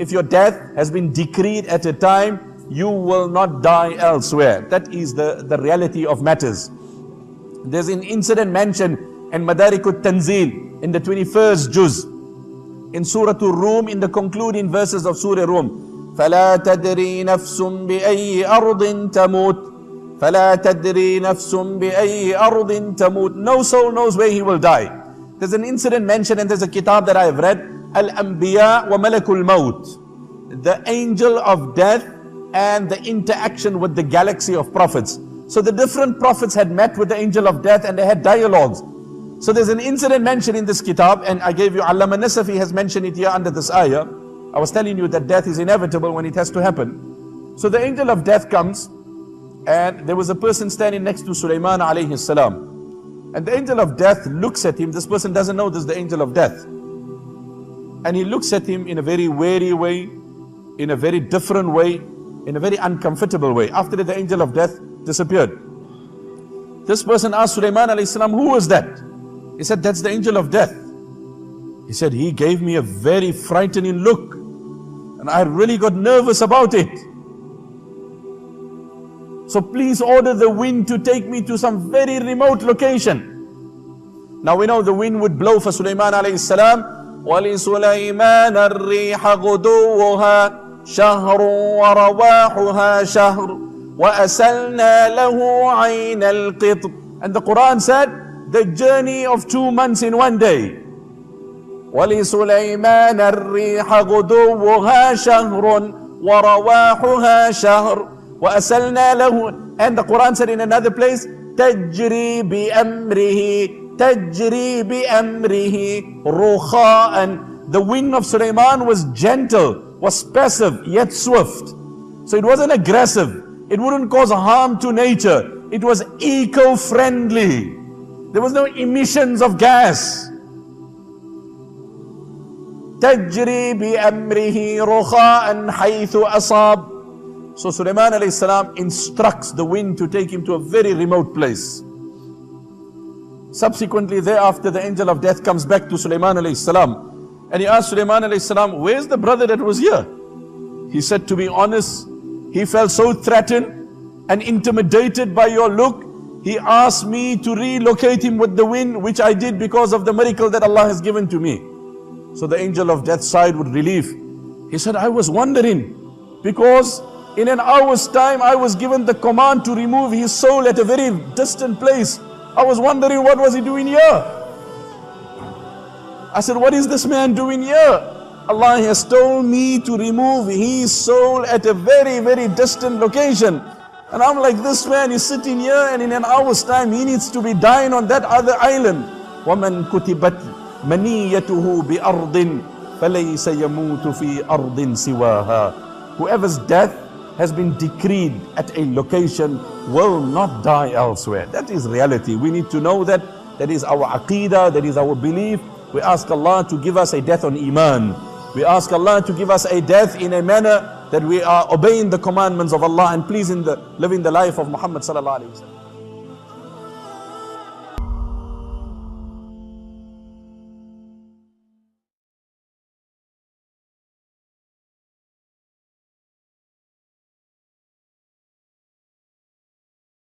if your death has been decreed at a time, you will not die elsewhere. That is the reality of matters. There's an incident mentioned in Madarikut Tanzil in the 21st juz, in Surah Rum, in the concluding verses of Surah Rum. فَلَا تَدْرِي نَفْسٌ بِأَيِّ أَرْضٍ تَمُوتُ فَلَا تَدْرِي نَفْسٌ بِأَيِّ أَرْضٍ تَمُوتُ. No soul knows where he will die. There's an incident mentioned, and there's a kitab that I have read, al-Anbiya wa Malakul Maut, the angel of death and the interaction with the galaxy of prophets. So the different prophets had met with the angel of death and they had dialogues. So there's an incident mentioned in this kitab, and I gave you, Allama Nasafi has mentioned it here under this ayah. I was telling you that death is inevitable when it has to happen. So the angel of death comes, and there was a person standing next to Sulaiman alayhi salam. And the angel of death looks at him. This person doesn't know this is the angel of death. And he looks at him in a very wary way, in a very different way, in a very uncomfortable way. After that, the angel of death disappeared. This person asked Sulaiman alayhi salam, who was that? He said, that's the angel of death. He said, he gave me a very frightening look, and I really got nervous about it. So please order the wind to take me to some very remote location. Now we know the wind would blow for Sulaiman alayhi salam. وَلِسُلَيْمَانَ الرِّيحَ غُدُوُّهَا شَهْرٌ وَرَوَاحُهَا شَهْرٌ وَأَسَلْنَا لَهُ عَيْنَ الْقِطْرِ. And the Quran said, the journey of 2 months in 1 day. وَلِسُلَيْمَانَ الرِّيحَ غُدُوُّهَا شَهْرٌ وَرَوَاحُهَا شَهْرٌ وَأَسَلْنَا لَهُ. And the Quran said in another place, تَجْرِي بِأَمْرِهِ تَجْرِي بِأَمْرِهِ رُخَاءً. The wind of Sulaiman was gentle, was passive, yet swift. So it wasn't aggressive. It wouldn't cause harm to nature. It was eco-friendly. There was no emissions of gas. تَجْرِي بِأَمْرِهِ رُخَاءً حَيْثُ أَصَابَ. So Sulaiman alayhi salam instructs the wind to take him to a very remote place. Subsequently thereafter, the angel of death comes back to Sulaiman alayhi salam, and he asked Sulaiman alayhi salam, where's the brother that was here? He said, to be honest, he felt so threatened and intimidated by your look, he asked me to relocate him with the wind, which I did because of the miracle that Allah has given to me. So the angel of death sighed with relief. He said, I was wondering, because in an hour's time I was given the command to remove his soul at a very distant place. I was wondering, what was he doing here? I said, what is this man doing here? Allah has told me to remove his soul at a very, very distant location. And I'm like, this man is sitting here, and in an hour's time he needs to be dying on that other island. وَمَنْ كُتِبَتْ مَنِيَّتُهُ بِأَرْضٍ فَلَيْسَ يَمُوتُ فِي أَرْضٍ سِوَاهَا. Whoever's death has been decreed at a location will not die elsewhere. That is reality. We need to know that. That is our aqeedah, that is our belief. We ask Allah to give us a death on iman. We ask Allah to give us a death in a manner that we are obeying the commandments of Allah and living the life of Muhammad sallallahu alaihi wasallam.